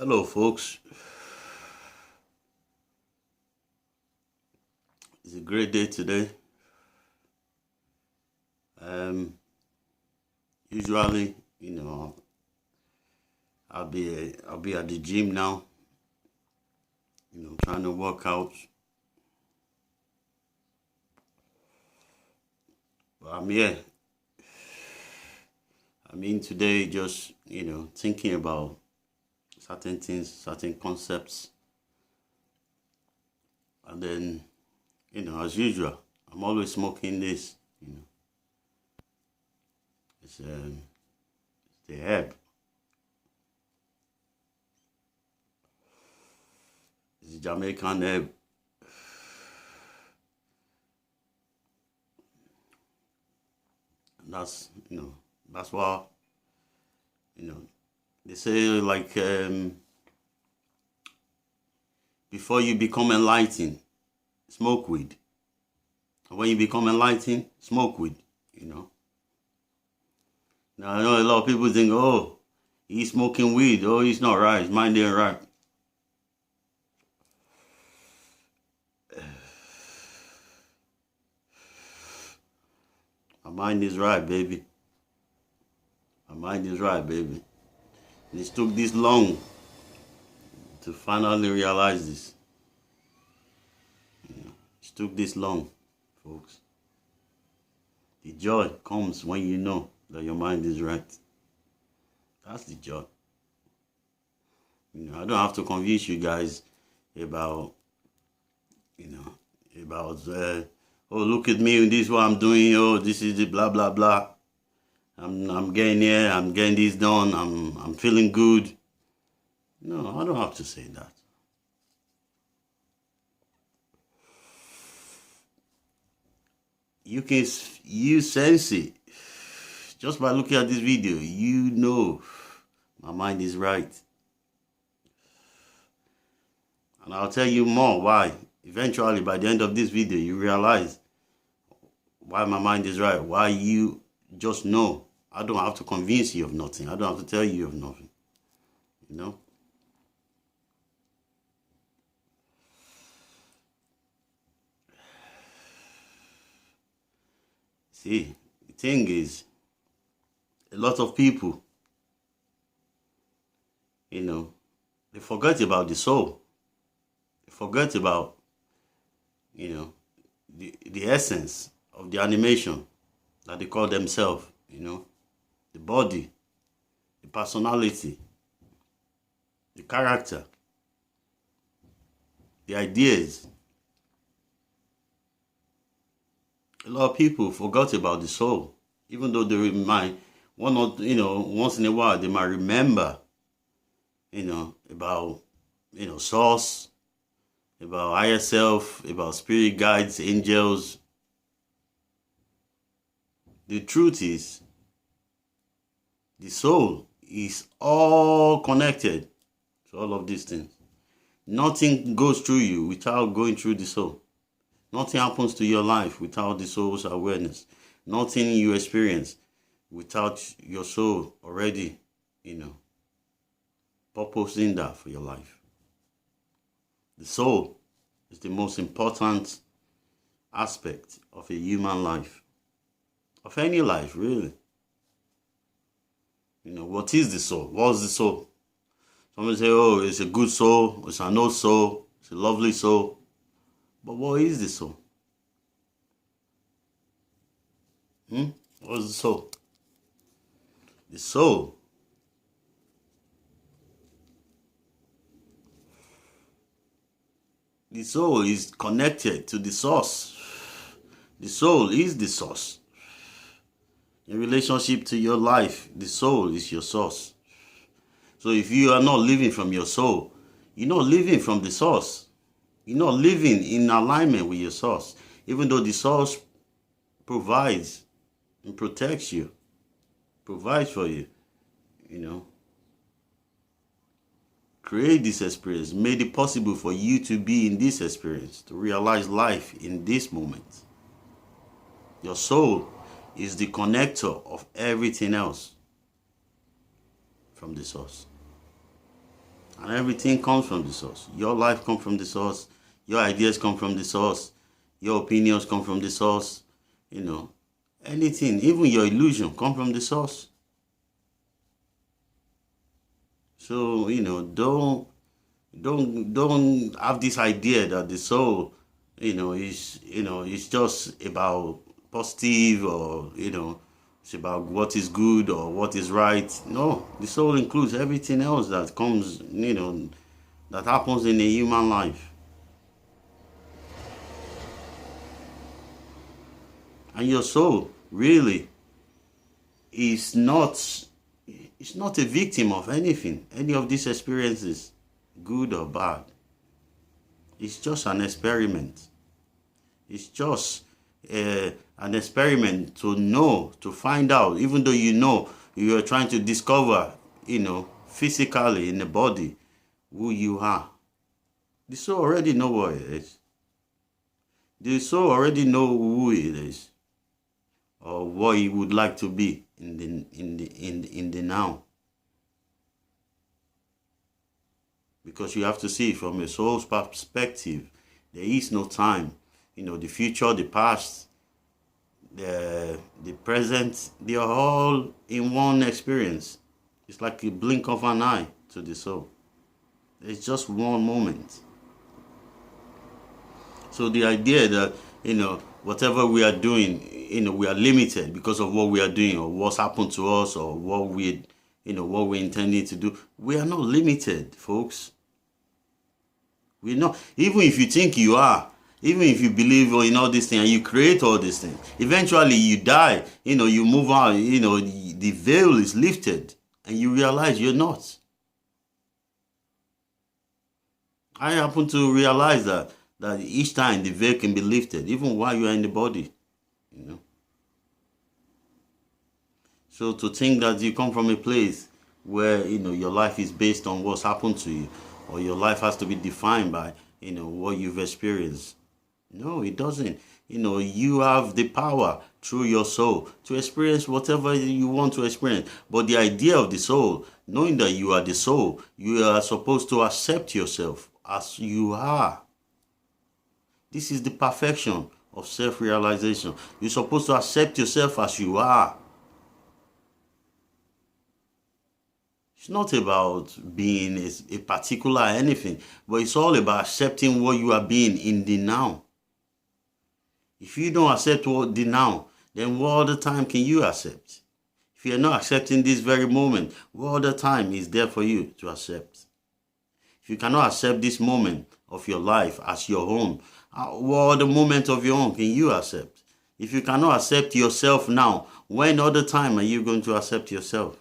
Hello, folks. It's a great day today. Um, Usually, I'll be at the gym now. Trying to work out. But I'm here. Today, just thinking about certain things, certain concepts, and then as usual, I'm always smoking this. It's the herb. It's a Jamaican herb. And that's why you know they say, like, before you become enlightened, smoke weed. And when you become enlightened, smoke weed. You know. Now I know a lot of people think, oh, he's smoking weed. Oh, he's not right. His mind ain't right. My mind is right, baby. My mind is right, baby. And it took this long to finally realize this. It took this long, folks. The joy comes when you know that your mind is right. That's the joy. I don't have to convince you guys about, oh, look at me, this is what I'm doing, oh, this is the blah, blah, blah. I'm getting here, I'm getting this done, I'm feeling good. No, I don't have to say that. You sense it. Just by looking at this video, my mind is right. And I'll tell you more why. Eventually, by the end of this video, you realize why my mind is right. Why you just know. I don't have to convince you of nothing. I don't have to tell you of nothing. See, the thing is, a lot of people, they forget about the soul. They forget about, the essence of the animation that they call themselves, the body, the personality, the character, the ideas. A lot of people forgot about the soul, even though they might once in a while they might remember, about source, about higher self, about spirit guides, angels. The truth is, the soul is all connected to all of these things. Nothing goes through you without going through the soul. Nothing happens to your life without the soul's awareness. Nothing you experience without your soul already, purposing that for your life. The soul is the most important aspect of a human life. Of any life, really. What is the soul? What is the soul? Somebody say, oh, it's a good soul, it's an old soul, it's a lovely soul. But what is the soul? What is the soul? The soul is connected to the source. The soul is the source. In relationship to your life, the soul is your source. So if you are not living from your soul, you're not living from the source. You're not living in alignment with your source. Even though the source provides and protects you, provides for you, create this experience, made it possible for you to be in this experience, to realize life in this moment. Your soul is the connector of everything else from the source. And everything comes from the source. Your life comes from the source. Your ideas come from the source. Your opinions come from the source. Anything, even your illusion, come from the source. So, don't have this idea that the soul, is just about positive, or, it's about what is good or what is right. No, the soul includes everything else that comes, that happens in a human life. And your soul really is not a victim of anything, any of these experiences, good or bad. It's just an experiment. It's just an experiment to find out, even though you are trying to discover, physically in the body who you are. The soul already know what it is. The soul already know who it is, or what he would like to be in the now. Because you have to see from a soul's perspective, there is no time. The future, the past, the present, they are all in one experience. It's like a blink of an eye to the soul. It's just one moment. So the idea that, whatever we are doing, we are limited because of what we are doing or what's happened to us or what we're intending to do. We are not limited, folks. We're not. Even if you think you are, even if you believe in all these things and you create all these things, eventually you die, you move on, the veil is lifted and you realize you're not. I happen to realize that each time the veil can be lifted, even while you are in the body, So to think that you come from a place where, your life is based on what's happened to you, or your life has to be defined by, what you've experienced. No, it doesn't. You have the power through your soul to experience whatever you want to experience. But the idea of the soul, knowing that you are the soul, you are supposed to accept yourself as you are. This is the perfection of self-realization. You're supposed to accept yourself as you are. It's not about being a particular anything, but it's all about accepting what you are being in the now. If you don't accept what the now, then what other time can you accept? If you're not accepting this very moment, what other time is there for you to accept? If you cannot accept this moment of your life as your own, what other moment of your own can you accept? If you cannot accept yourself now, when other time are you going to accept yourself?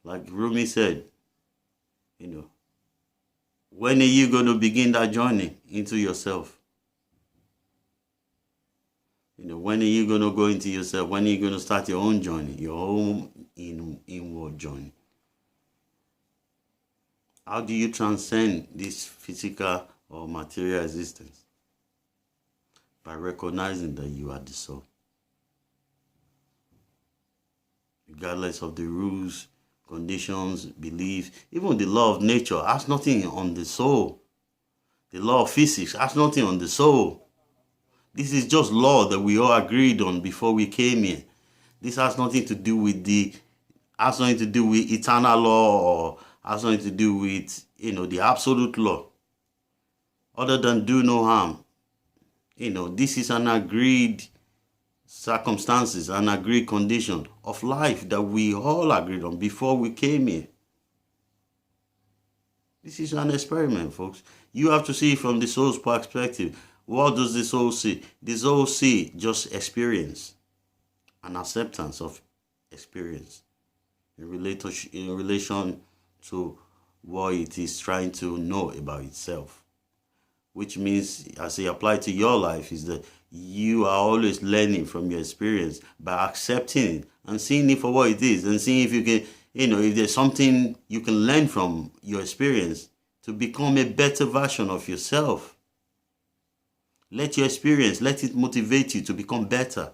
Like Rumi said, when are you going to begin that journey into yourself? When are you going to go into yourself? When are you going to start your own journey, your own inward journey? How do you transcend this physical or material existence? By recognizing that you are the soul. Regardless of the rules, conditions, beliefs, even the law of nature has nothing on the soul. The law of physics has nothing on the soul. This is just law that we all agreed on before we came here. This has nothing to do with eternal law, or has nothing to do with, the absolute law. Other than do no harm. This is an agreed circumstances, an agreed condition of life that we all agreed on before we came here. This is an experiment, folks. You have to see it from the soul's perspective. What does the soul see? The soul see just experience, an acceptance of experience in relation to what it is trying to know about itself. Which means, as it applies to your life, is that you are always learning from your experience by accepting it and seeing it for what it is, and seeing if you can, if there's something you can learn from your experience to become a better version of yourself. Let your experience, let it motivate you to become better.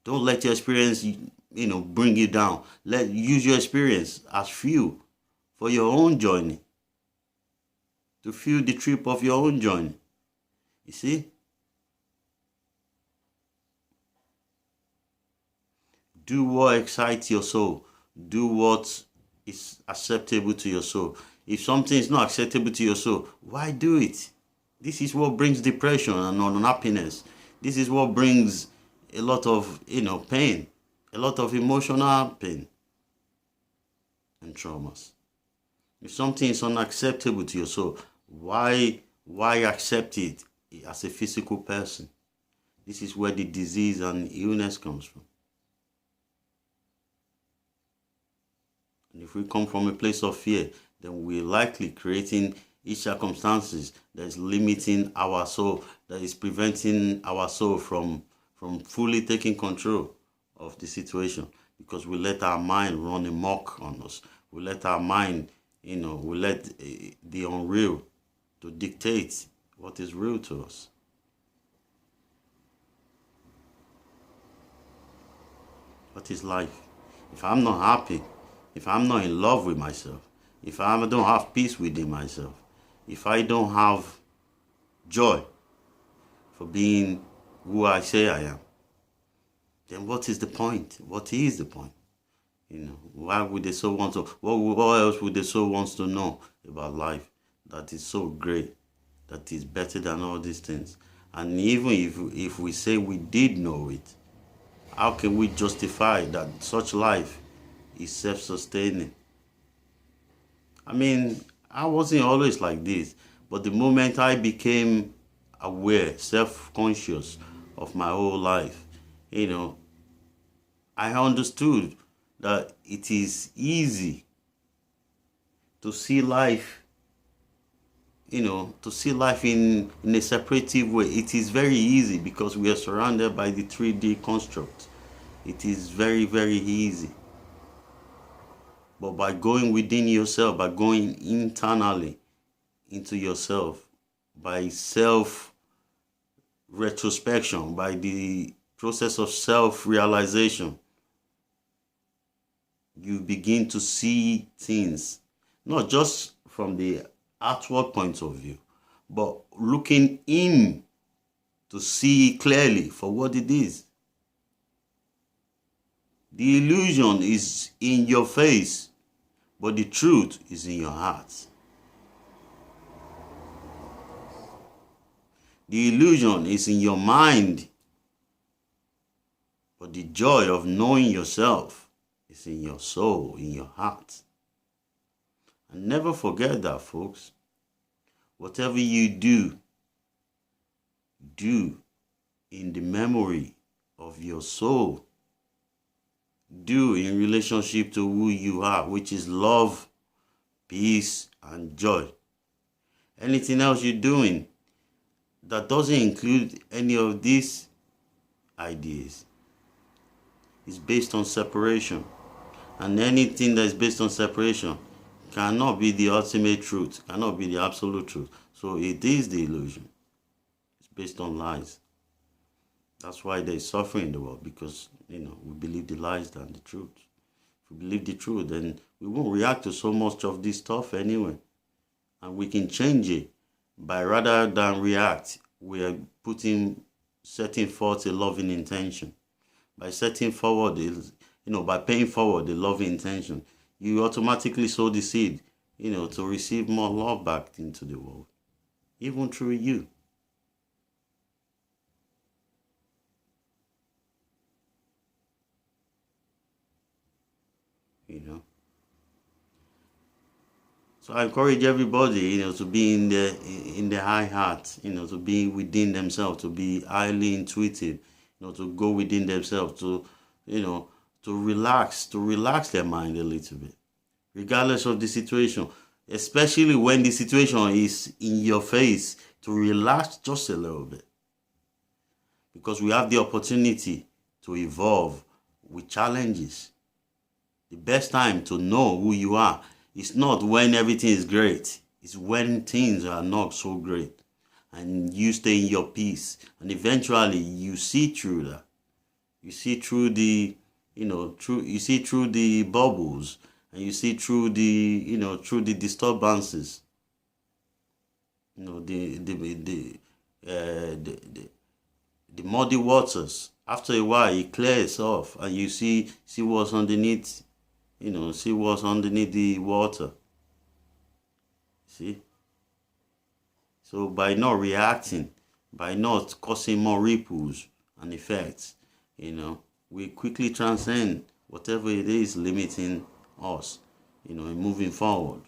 Don't let your experience, bring you down. Use your experience as fuel for your own journey, to fuel the trip of your own journey. You see? Do what excites your soul. Do what is acceptable to your soul. If something is not acceptable to your soul, why do it? This is what brings depression and unhappiness. This is what brings a lot of, pain, a lot of emotional pain and traumas. If something is unacceptable to your soul, why accept it as a physical person? This is where the disease and illness comes from. And if we come from a place of fear, then we're likely creating each circumstances that is limiting our soul, that is preventing our soul from fully taking control of the situation, because we let our mind run amok on us. We let our mind, we let the unreal to dictate what is real to us. What is life? If I'm not happy, if I'm not in love with myself, if I don't have peace within myself, if I don't have joy for being who I say I am, then what is the point? What is the point? Why would the soul want to? What else would the soul wants to know about life that is so great, that is better than all these things? And even if we say we did know it, how can we justify that such life is self-sustaining? I mean, I wasn't always like this, but the moment I became aware, self-conscious of my whole life, I understood that it is easy to see life, to see life in a separative way. It is very easy because we are surrounded by the 3D construct. It is very, very easy. But by going within yourself, by going internally into yourself, by self-retrospection, by the process of self-realization, you begin to see things, not just from the outward point of view, but looking in to see clearly for what it is. The illusion is in your face, but the truth is in your heart. The illusion is in your mind, but the joy of knowing yourself is in your soul, in your heart. And never forget that, folks. Whatever you do in the memory of your soul. Do in relationship to who you are, which is love, peace, and joy. Anything else you're doing that doesn't include any of these ideas is based on separation. And anything that is based on separation cannot be the ultimate truth, cannot be the absolute truth. So it is the illusion. It's based on lies. That's why there's suffering in the world, because, we believe the lies than the truth. If we believe the truth, then we won't react to so much of this stuff anyway. And we can change it by, rather than react, we are setting forth a loving intention. By setting forward, by paying forward the loving intention, you automatically sow the seed, to receive more love back into the world, even through you. So I encourage everybody, to be in the high heart, to be within themselves, to be highly intuitive, to go within themselves, to relax their mind a little bit, regardless of the situation, especially when the situation is in your face, to relax just a little bit, because we have the opportunity to evolve with challenges. The best time to know who you are is not when everything is great. It's when things are not so great. And you stay in your peace. And eventually you see through that. You see through the, you see through the bubbles, and you see through the, through the disturbances. The muddy waters. After a while, it clears off, and you see what's underneath. See what's underneath the water. See. So by not reacting, by not causing more ripples and effects, we quickly transcend whatever it is limiting us, in moving forward,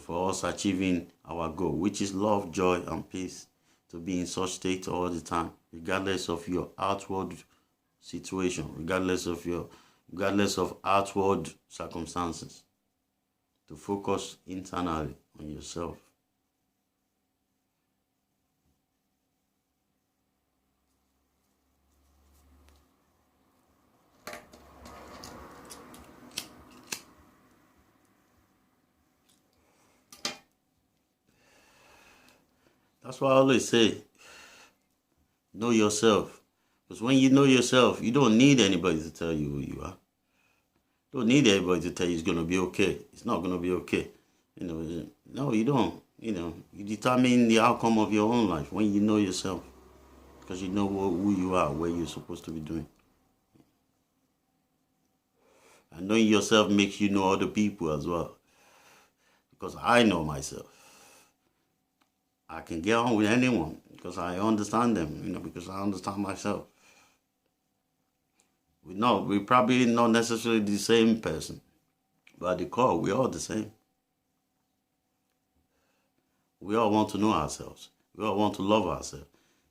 for us achieving our goal, which is love, joy, and peace, to be in such state all the time, regardless of your outward situation, regardless of outward circumstances, to focus internally on yourself. That's why I always say, know yourself. Because when you know yourself, you don't need anybody to tell you who you are. You don't need anybody to tell you it's going to be okay. It's not going to be okay. No, you don't. You determine the outcome of your own life when you know yourself. Because you know who you are, where you're supposed to be doing. And knowing yourself makes you know other people as well. Because I know myself. I can get on with anyone because I understand them, because I understand myself. We're probably not necessarily the same person, but at the core, we're all the same. We all want to know ourselves. We all want to love ourselves.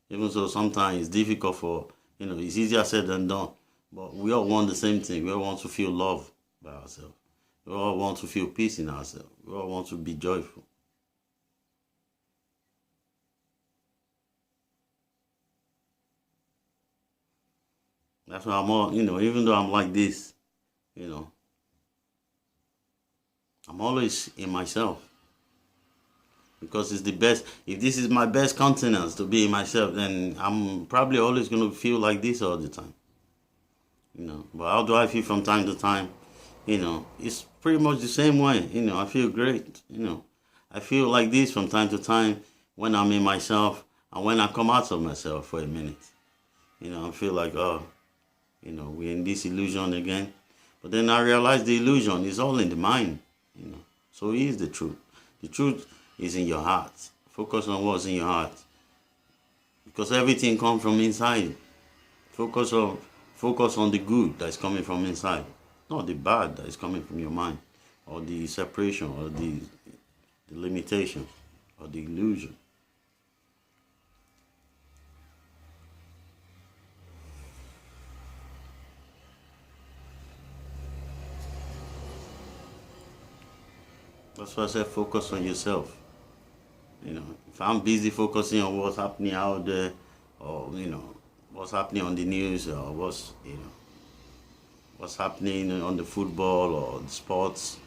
Even so, sometimes it's difficult for, it's easier said than done. But we all want the same thing. We all want to feel love by ourselves. We all want to feel peace in ourselves. We all want to be joyful. That's why I'm all, even though I'm like this, I'm always in myself. Because it's the best. If this is my best countenance to be in myself, then I'm probably always going to feel like this all the time. But how do I feel from time to time? It's pretty much the same way. I feel great. I feel like this from time to time when I'm in myself and when I come out of myself for a minute. I feel like, we're in this illusion again. But then I realize the illusion is all in the mind. So here's the truth. The truth is in your heart. Focus on what's in your heart. Because everything comes from inside. Focus on the good that's coming from inside. Not the bad that is coming from your mind. Or the separation, or the limitation, or the illusion. That's why I said focus on yourself. If I'm busy focusing on what's happening out there, or what's happening on the news, or what's happening on the football or the sports,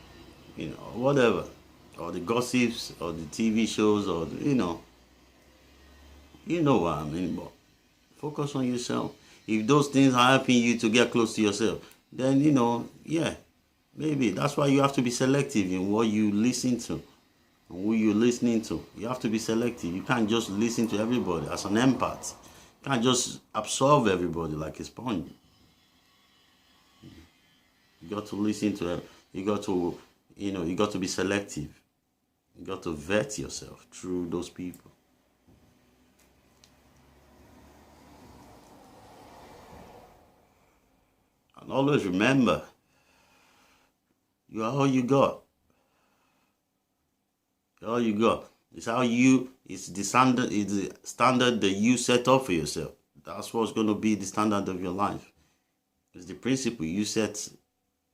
whatever, or the gossips or the TV shows, or what I mean. But focus on yourself. If those things are helping you to get close to yourself, then yeah. Maybe that's why you have to be selective in what you listen to and who you're listening to. You have to be selective. You can't just listen to everybody as an empath. You can't just absorb everybody like a sponge. You got to listen to them. You got to be selective. You got to vet yourself through those people. And always remember, you are all you got. You're all you got. It's the standard that you set up for yourself. That's what's going to be the standard of your life. It's the principle you set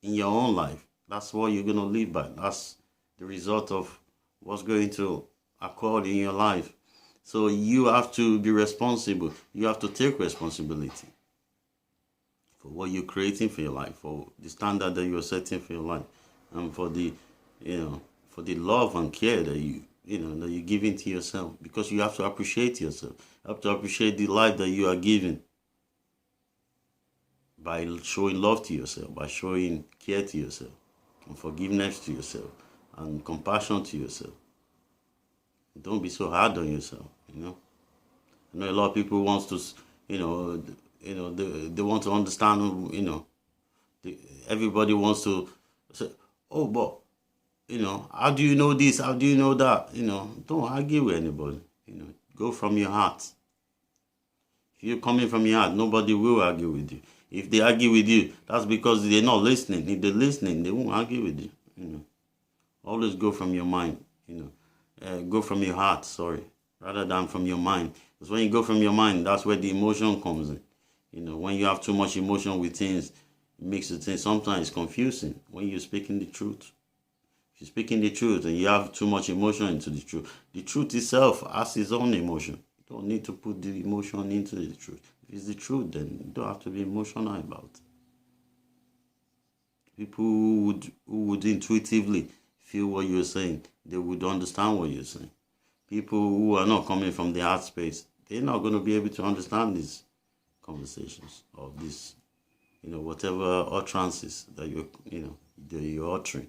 in your own life. That's what you're going to live by. That's the result of what's going to occur in your life. So you have to be responsible. You have to take responsibility for what you're creating for your life, for the standard that you're setting for your life, and for the love and care that that you're giving to yourself. Because you have to appreciate yourself. You have to appreciate the life that you are giving. by showing love to yourself, by showing care to yourself, and forgiveness to yourself, and compassion to yourself. Don't be so hard on yourself. I know a lot of people wants to, they want to understand. Everybody wants to say, oh, but how do you know this? How do you know that? Don't argue with anybody. Go from your heart. If you're coming from your heart, nobody will argue with you. If they argue with you, that's because they're not listening. If they're listening, they won't argue with you. Always go from your mind. Go from your heart. Sorry, rather than from your mind. Because when you go from your mind, that's where the emotion comes in. When you have too much emotion with things, it makes the thing sometimes confusing. When you're speaking the truth, if you're speaking the truth and you have too much emotion into the truth itself has its own emotion. You don't need to put the emotion into the truth. If it's the truth, then you don't have to be emotional about it. People who would intuitively feel what you're saying, they would understand what you're saying. People who are not coming from the heart space, they're not going to be able to understand these conversations or this, whatever utterances that you're uttering.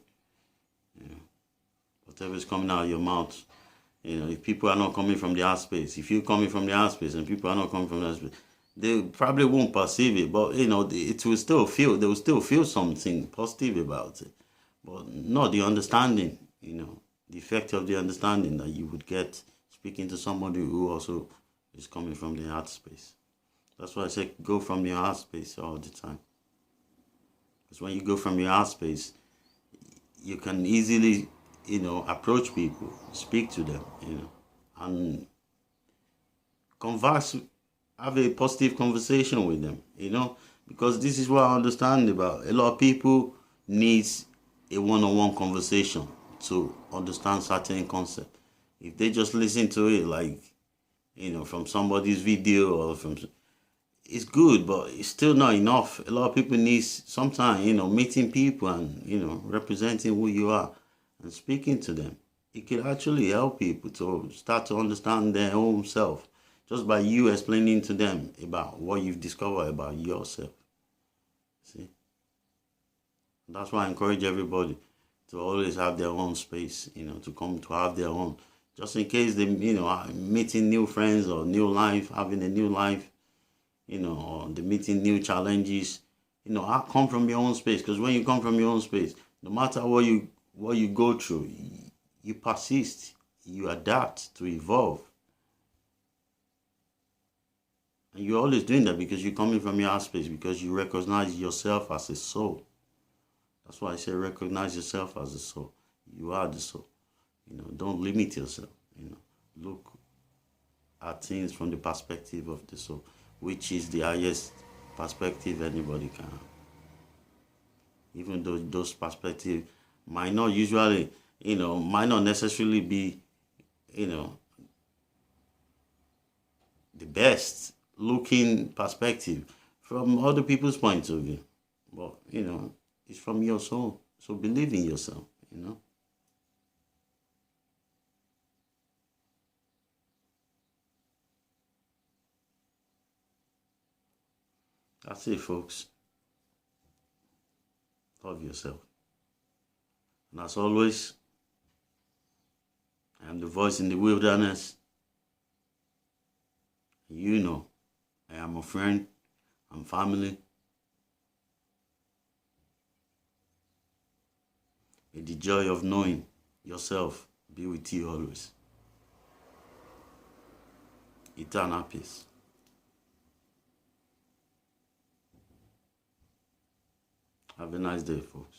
Whatever is coming out of your mouth. If people are not coming from the heart space, if you're coming from the heart space and people are not coming from the heart space, they probably won't perceive it, but it will still feel, they will still feel something positive about it. But not the understanding, the effect of the understanding that you would get speaking to somebody who also is coming from the heart space. That's why I say go from your heart space all the time. Because when you go from your heart space, you can easily approach people, speak to them, and converse, have a positive conversation with them, because this is what I understand about a lot of people needs a one-on-one conversation to understand certain concept. If they just listen to it like, from somebody's video or from, it's good, but it's still not enough. A lot of people need sometimes, meeting people and, representing who you are and speaking to them. It can actually help people to start to understand their own self just by you explaining to them about what you've discovered about yourself. See? That's why I encourage everybody to always have their own space, to come to have their own. Just in case they, are meeting new friends or new life, having a new life, or they're meeting new challenges, come from your own space. Because when you come from your own space, no matter what you go through, you persist, you adapt to evolve. And you're always doing that because you're coming from your heart space, because you recognize yourself as a soul. That's why I say recognize yourself as a soul. You are the soul. Don't limit yourself. Look at things from the perspective of the soul, which is the highest perspective anybody can have. Even though those perspectives might not usually, might not necessarily be, the best looking perspective from other people's point of view. But, it's from your soul. So believe in yourself, That's it, folks. Love yourself. And as always, I am the voice in the wilderness. I am a friend. I'm family. May the joy of knowing yourself be with you always. Eternal peace. Have a nice day, folks.